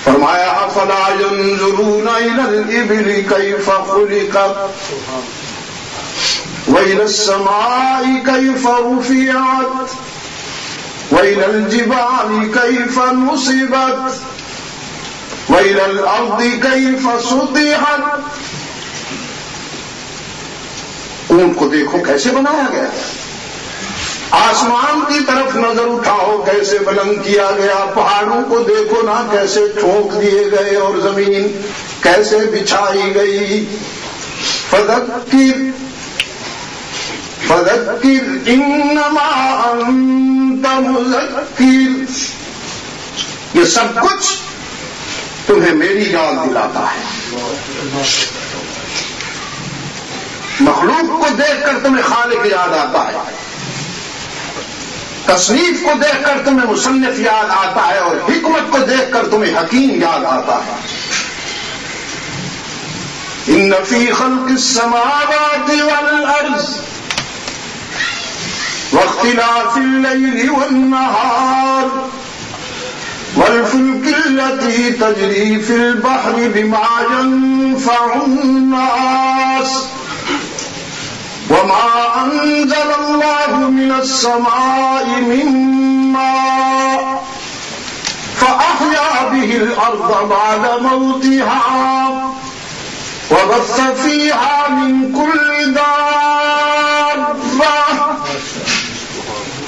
فرمایا افلا ينظرون الى الابل كيف خلقت والى السماء كيف رفعت والى الجبال كيف نصبت والى الارض كيف سطحت. اونٹ کو دیکھو کیسے بنایا گیا، آسمان کی طرف نظر اٹھاؤ کیسے بلند کیا گیا، پہاڑوں کو دیکھو نا کیسے ٹھونک دیے گئے اور زمین کیسے بچھائی گئی. فذکر انما انت مذکر، یہ سب کچھ تمہیں میری یاد دلاتا ہے. مخلوق کو دیکھ کر تمہیں خالق یاد آتا ہے، تصنیف کو دیکھ کر تمہیں مصنف یاد آتا ہے، اور حکمت کو دیکھ کر تمہیں حکیم یاد آتا ہے. ان فی خلق السماوات والارض واختلاف اللیل والنہار والفلک التي تجری فی البحر بما ينفع الناس وما أنزل الله من السماء من ماء فأحيا به الأرض بعد موتها وبث فيها من كل دابة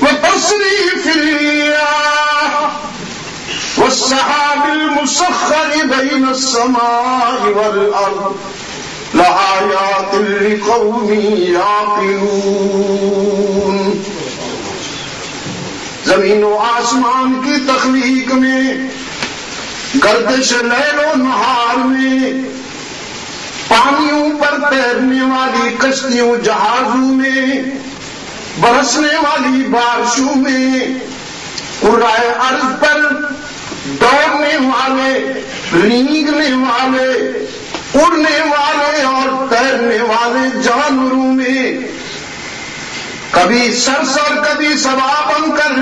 وتصريف الرياح والسحاب المسخر بين السماء والأرض لآیات لقوم یعقلون. زمین و آسمان کی تخلیق میں، گردش لیل و نہار میں، پانیوں پر تیرنے والی کشتیوں جہازوں میں، برسنے والی بارشوں میں، قرائے ارض پر دوڑنے والے، رینگنے والے، اڑنے والے اور تیرنے والے جانوروں میں، کبھی سرسر کبھی سوا بن کر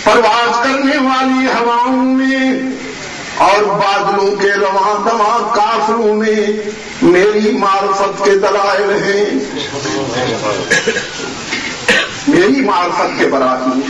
پرواز کرنے والی ہواؤں میں، اور بادلوں کے رواں دواں قافلوں میں میری معرفت کے دلائل ہیں، میری معرفت کے براہین.